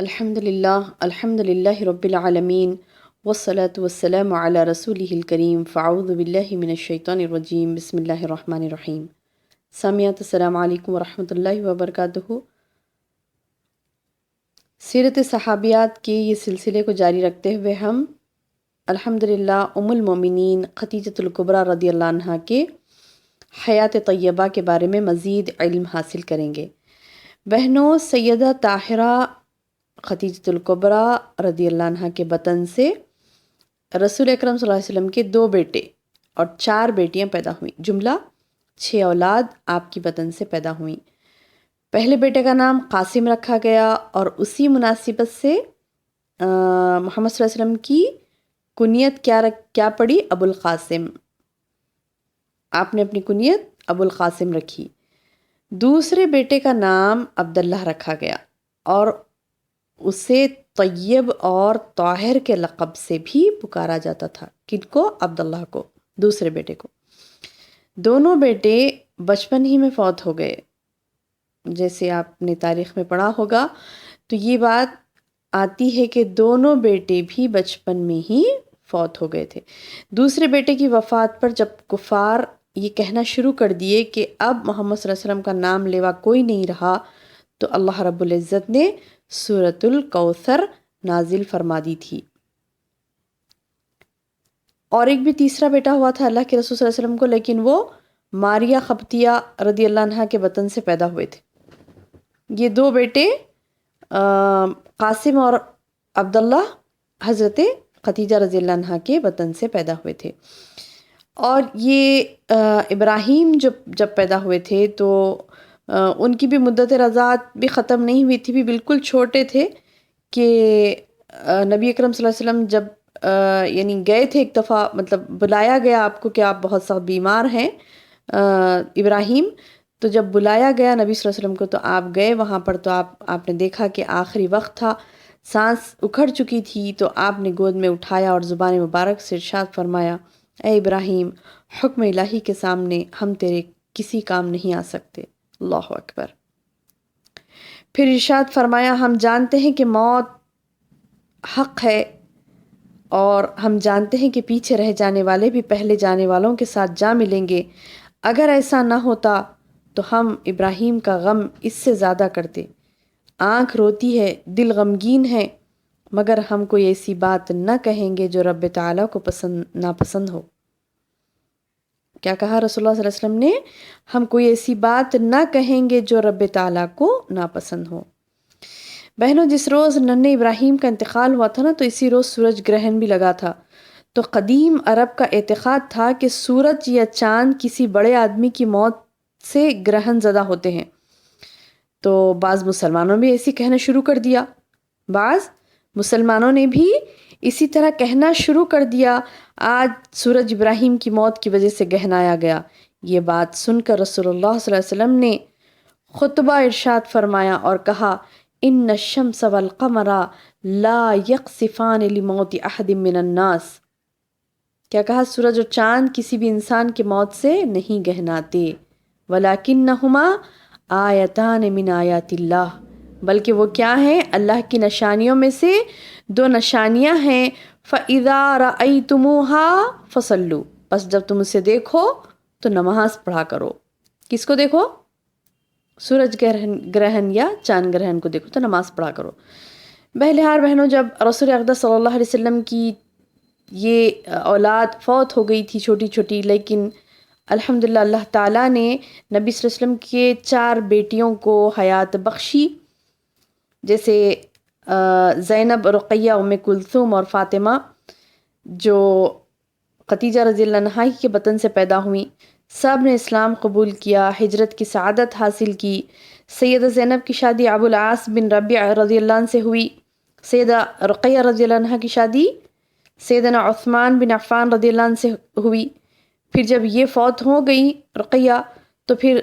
الحمد للہ رب العالمین والصلاة والسلام علی رسولہ الکریم فاعوذ باللہ من الشیطان الرجیم بسم اللہ الرحمن الرحیم۔ سامعات السلام علیکم ورحمۃ اللہ وبرکاتہ۔ سیرت صحابیات کے یہ سلسلے کو جاری رکھتے ہوئے ہم الحمدللہ ام المومنین خدیجۃ الکبریٰ رضی اللہ عنہا کے حیات طیبہ کے بارے میں مزید علم حاصل کریں گے۔ بہنوں، سیدہ طاہرہ خدیجۃ الکبریٰ رضی اللہ عنہا کے بطن سے رسول اکرم صلی اللہ علیہ وسلم کے 2 بیٹے اور 4 بیٹیاں پیدا ہوئیں، جملہ 6 اولاد آپ کی بطن سے پیدا ہوئیں۔ پہلے بیٹے کا نام قاسم رکھا گیا اور اسی مناسبت سے محمد صلی اللہ علیہ وسلم کی کنیت کیا پڑی؟ ابو القاسم۔ آپ نے اپنی کنیت ابو القاسم رکھی۔ دوسرے بیٹے کا نام عبداللہ رکھا گیا اور اسے طیب اور طاہر کے لقب سے بھی پکارا جاتا تھا۔ کن کو؟ عبداللہ کو، دوسرے بیٹے کو۔ دونوں بیٹے بچپن ہی میں فوت ہو گئے، جیسے آپ نے تاریخ میں پڑھا ہوگا تو یہ بات آتی ہے کہ دونوں بیٹے بھی بچپن میں ہی فوت ہو گئے تھے۔ دوسرے بیٹے کی وفات پر جب کفار یہ کہنا شروع کر دیے کہ اب محمد صلی اللہ علیہ وسلم کا نام لیوا کوئی نہیں رہا، تو اللہ رب العزت نے سورۃ الکوثر نازل فرما دی تھی۔ اور ایک بھی تیسرا بیٹا ہوا تھا اللہ کے رسول صلی اللہ علیہ وسلم کو، لیکن وہ ماریہ قبطیہ رضی اللہ عنہا کے بطن سے پیدا ہوئے تھے۔ یہ 2 بیٹے قاسم اور عبداللہ حضرت خدیجہ رضی اللہ عنہا کے بطن سے پیدا ہوئے تھے۔ اور یہ ابراہیم جب پیدا ہوئے تھے تو ان کی بھی مدت رضاعت بھی ختم نہیں ہوئی تھی، بھی بالکل چھوٹے تھے کہ نبی اکرم صلی اللہ علیہ وسلم جب یعنی گئے تھے ایک دفعہ، مطلب بلایا گیا آپ کو کہ آپ بہت سخت بیمار ہیں ابراہیم، تو جب بلایا گیا نبی صلی اللہ علیہ وسلم کو تو آپ گئے وہاں پر، تو آپ نے دیکھا کہ آخری وقت تھا، سانس اکھڑ چکی تھی، تو آپ نے گود میں اٹھایا اور زبان مبارک سے ارشاد فرمایا، اے ابراہیم، حکم الہی کے سامنے ہم تیرے کسی کام نہیں آ سکتے۔ اللہ اکبر۔ پھر ارشاد فرمایا، ہم جانتے ہیں کہ موت حق ہے اور ہم جانتے ہیں کہ پیچھے رہ جانے والے بھی پہلے جانے والوں کے ساتھ جا ملیں گے۔ اگر ایسا نہ ہوتا تو ہم ابراہیم کا غم اس سے زیادہ کرتے۔ آنکھ روتی ہے، دل غمگین ہے، مگر ہم کوئی ایسی بات نہ کہیں گے جو رب تعالیٰ کو ناپسند ہو۔ کیا کہا رسول اللہ صلی اللہ علیہ وسلم نے؟ ہم کوئی ایسی بات نہ کہیں گے جو رب تعالیٰ کو ناپسند ہو۔ بہنوں، جس روز ننھے ابراہیم کا انتقال ہوا تھا نا، تو اسی روز سورج گرہن بھی لگا تھا۔ تو قدیم عرب کا اعتقاد تھا کہ سورج یا چاند کسی بڑے آدمی کی موت سے گرہن زدہ ہوتے ہیں، تو بعض مسلمانوں نے بھی ایسی کہنا شروع کر دیا، بعض مسلمانوں نے بھی اسی طرح کہنا شروع کر دیا، آج سورج ابراہیم کی موت کی وجہ سے گہنایا گیا۔ یہ بات سن کر رسول اللہ صلی اللہ علیہ وسلم نے خطبہ ارشاد فرمایا اور کہا، ان الشمس والقمر لا یقصفان لموت احد من الناس۔ کیا کہا؟ سورج اور چاند کسی بھی انسان کی موت سے نہیں گہناتے، ولکنہما آیتان من آیات اللہ، بلکہ وہ کیا ہیں؟ اللہ کی نشانیوں میں سے 2 نشانیاں ہیں۔ فَإِذَا رَأَيْتُمُوهَا فَصَلُّوا، بس جب تم اسے دیکھو تو نماز پڑھا کرو۔ کس کو دیکھو؟ سورج گرہن یا چاند گرہن کو دیکھو تو نماز پڑھا کرو۔ بہرحال بہنوں، جب رسول اقدس صلی اللہ علیہ وسلم کی یہ اولاد فوت ہو گئی تھی چھوٹی چھوٹی، لیکن الحمدللہ اللہ تعالیٰ نے نبی صلی اللہ علیہ وسلم کے 4 بیٹیوں کو حیات بخشی، جیسے زینب، رقیہ، ام کلثوم اور فاطمہ، جو خدیجہ رضی اللہ عنہا کے بطن سے پیدا ہوئیں۔ سب نے اسلام قبول کیا، ہجرت کی سعادت حاصل کی۔ سیدہ زینب کی شادی ابو العاص بن ربیع رضی اللہ عنہ سے ہوئی۔ سیدہ رقیہ رضی اللہ عنہا کی شادی سیدنا عثمان بن عفان رضی اللہ عنہ سے ہوئی۔ پھر جب یہ فوت ہو گئی رقیہ، تو پھر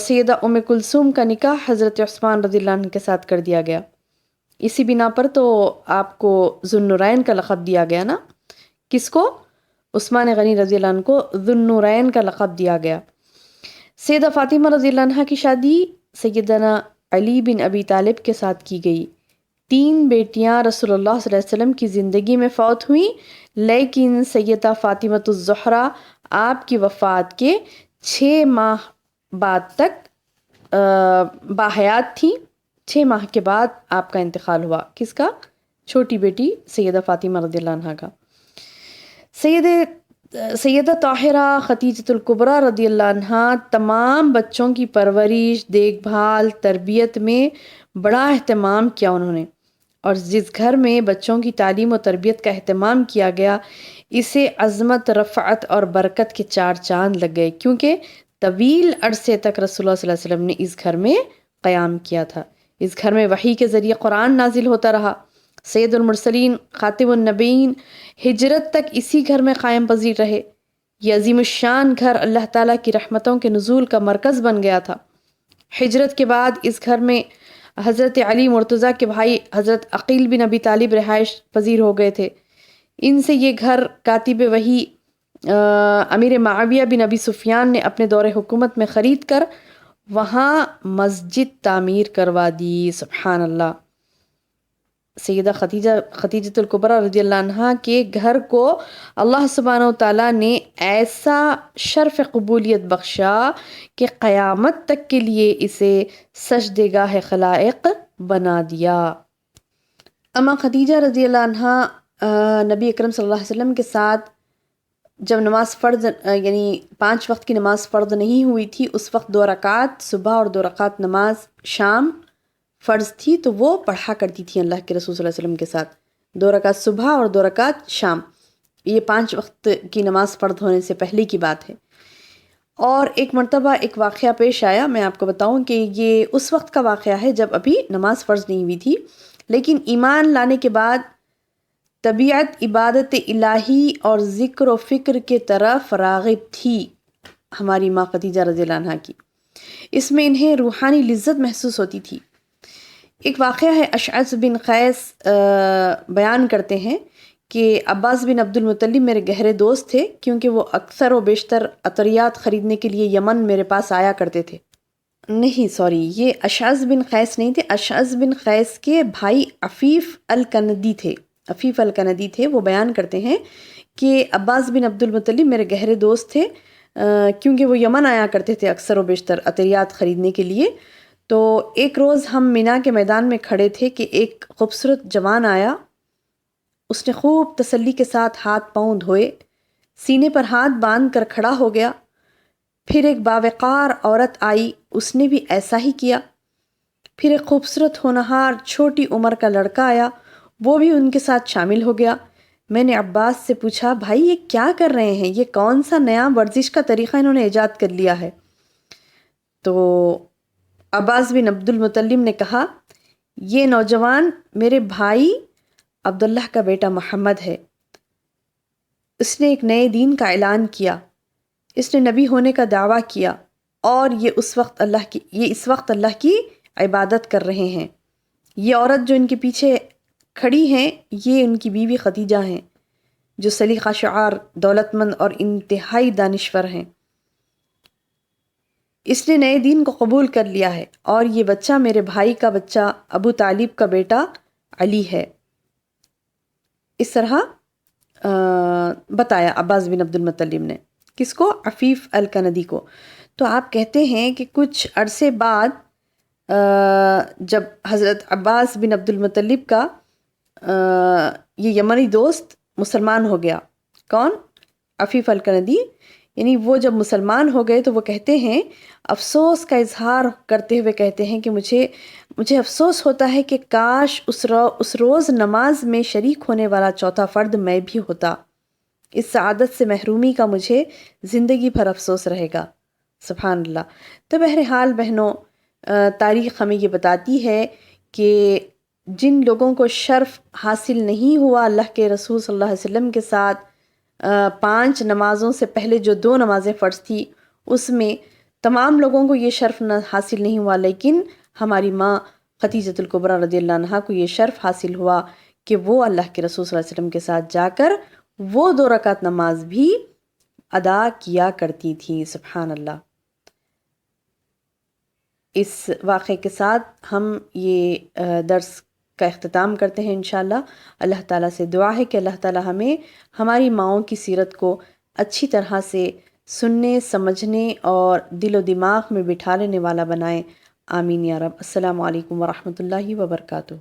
سیدہ ام کلثوم کا نکاح حضرت عثمان رضی اللہ عنہ کے ساتھ کر دیا گیا۔ اسی بنا پر تو آپ کو ذو النورین کا لقب دیا گیا نا۔ کس کو؟ عثمان غنی رضی اللہ عنہ کو ذو النورین کا لقب دیا گیا۔ سیدہ فاطمہ رضی اللہ عنہ کی شادی سیدنا علی بن ابی طالب کے ساتھ کی گئی۔ 3 بیٹیاں رسول اللہ صلی اللہ علیہ وسلم کی زندگی میں فوت ہوئیں، لیکن سیدہ فاطمۃ الزہرا آپ کی وفات کے 6 ماہ بعد تک باحیات تھیں۔ 6 ماہ کے بعد آپ کا انتقال ہوا۔ کس کا؟ چھوٹی بیٹی سیدہ فاطمہ رضی اللہ عنہا کا۔ سیدہ طاہرہ خدیجۃ الکبریٰ رضی اللہ عنہا تمام بچوں کی پرورش، دیکھ بھال، تربیت میں بڑا اہتمام کیا انہوں نے، اور جس گھر میں بچوں کی تعلیم و تربیت کا اہتمام کیا گیا اسے عظمت، رفعت اور برکت کے 4 چاند لگ گئے، کیونکہ طویل عرصے تک رسول اللہ صلی اللہ علیہ وسلم نے اس گھر میں قیام کیا تھا۔ اس گھر میں وحی کے ذریعے قرآن نازل ہوتا رہا۔ سید المرسلین، خاتم النبیین ہجرت تک اسی گھر میں قائم پذیر رہے۔ یہ عظیم الشان گھر اللہ تعالیٰ کی رحمتوں کے نزول کا مرکز بن گیا تھا۔ ہجرت کے بعد اس گھر میں حضرت علی مرتضیٰ کے بھائی حضرت عقیل بن ابی طالب رہائش پذیر ہو گئے تھے۔ ان سے یہ گھر کاتب وحی امیر معاویہ بن ابی سفیان نے اپنے دور حکومت میں خرید کر وہاں مسجد تعمیر کروا دی۔ سبحان اللہ۔ سیدہ خدیجۃ الکبریٰ رضی اللہ عنہا کے گھر کو اللہ سبحانہ و تعالیٰ نے ایسا شرف قبولیت بخشا کہ قیامت تک کے لیے اسے سجدگاہ خلائق بنا دیا۔ اما خدیجہ رضی اللہ عنہا نبی اکرم صلی اللہ علیہ وسلم کے ساتھ جب نماز فرض یعنی 5 وقت کی نماز فرض نہیں ہوئی تھی، اس وقت 2 رکعت صبح اور 2 رکعت نماز شام فرض تھی، تو وہ پڑھا کرتی تھی اللہ کے رسول صلی اللہ علیہ وسلم کے ساتھ 2 رکعت صبح اور 2 رکعت شام۔ یہ 5 وقت کی نماز فرض ہونے سے پہلے کی بات ہے۔ اور ایک مرتبہ ایک واقعہ پیش آیا، میں آپ کو بتاؤں کہ یہ اس وقت کا واقعہ ہے جب ابھی نماز فرض نہیں ہوئی تھی، لیکن ایمان لانے کے بعد طبیعت عبادت الہی اور ذکر و فکر کے طرف راغب تھی ہماری ماں خدیجہ رضی اللہ عنہا کی۔ اس میں انہیں روحانی لذت محسوس ہوتی تھی۔ ایک واقعہ ہے، اشعث بن قیس بیان کرتے ہیں کہ عباس بن عبد المطلب میرے گہرے دوست تھے، کیونکہ وہ اکثر و بیشتر عطریات خریدنے کے لیے یمن میرے پاس آیا کرتے تھے۔ یہ اشعث بن قیس نہیں تھے، اشعث بن قیس کے بھائی عفیف الکندی تھے۔ وہ بیان کرتے ہیں کہ عباس بن عبد المطلب میرے گہرے دوست تھے، کیونکہ وہ یمن آیا کرتے تھے اکثر و بیشتر عطریات خریدنے کے لیے۔ تو ایک روز ہم مینا کے میدان میں کھڑے تھے کہ ایک خوبصورت جوان آیا۔ اس نے خوب تسلی کے ساتھ ہاتھ پاؤں دھوئے، سینے پر ہاتھ باندھ کر کھڑا ہو گیا۔ پھر ایک باوقار عورت آئی، اس نے بھی ایسا ہی کیا۔ پھر ایک خوبصورت ہونہار چھوٹی عمر کا لڑکا آیا، وہ بھی ان کے ساتھ شامل ہو گیا۔ میں نے عباس سے پوچھا، بھائی یہ کیا کر رہے ہیں؟ یہ کون سا نیا ورزش کا طریقہ انہوں نے ایجاد کر لیا ہے؟ تو عباس بن عبد المطلب نے کہا، یہ نوجوان میرے بھائی عبداللہ کا بیٹا محمد ہے۔ اس نے ایک نئے دین کا اعلان کیا، اس نے نبی ہونے کا دعویٰ کیا، اور یہ اس وقت اللہ کی عبادت کر رہے ہیں۔ یہ عورت جو ان کے پیچھے کھڑی ہیں، یہ ان کی بیوی خدیجہ ہیں، جو سلیقہ شعار، دولت مند اور انتہائی دانشور ہیں۔ اس نے نئے دین کو قبول کر لیا ہے، اور یہ بچہ میرے بھائی کا بچہ ابو طالب کا بیٹا علی ہے۔ اس طرح بتایا عباس بن عبد المطلب نے، کس کو؟ عفیف الکندی کو۔ تو آپ کہتے ہیں کہ کچھ عرصے بعد جب حضرت عباس بن عبد المطلب کا یہ یمنی دوست مسلمان ہو گیا، کون؟ عفیف الکندی، یعنی وہ جب مسلمان ہو گئے تو وہ کہتے ہیں، افسوس کا اظہار کرتے ہوئے کہتے ہیں کہ مجھے افسوس ہوتا ہے کہ کاش اس روز نماز میں شریک ہونے والا چوتھا فرد میں بھی ہوتا۔ اس سعادت سے محرومی کا مجھے زندگی بھر افسوس رہے گا۔ سبحان اللہ۔ تو بہرحال بہنوں، تاریخ ہمیں یہ بتاتی ہے کہ جن لوگوں کو شرف حاصل نہیں ہوا اللہ کے رسول صلی اللہ علیہ وسلم کے ساتھ 5 نمازوں سے پہلے جو 2 نمازیں فرض تھی، اس میں تمام لوگوں کو یہ شرف حاصل نہیں ہوا، لیکن ہماری ماں خدیجۃ الکبریٰ رضی اللہ عنہا کو یہ شرف حاصل ہوا کہ وہ اللہ کے رسول صلی اللہ علیہ وسلم کے ساتھ جا کر وہ 2 رکعت نماز بھی ادا کیا کرتی تھی۔ سبحان اللہ۔ اس واقعے کے ساتھ ہم یہ درس کا اختتام کرتے ہیں انشاءاللہ۔ اللہ تعالیٰ سے دعا ہے کہ اللہ تعالیٰ ہمیں ہماری ماؤں کی سیرت کو اچھی طرح سے سننے، سمجھنے اور دل و دماغ میں بٹھا لینے والا بنائے۔ آمین یا رب۔ السلام علیکم ورحمۃ اللہ وبرکاتہ۔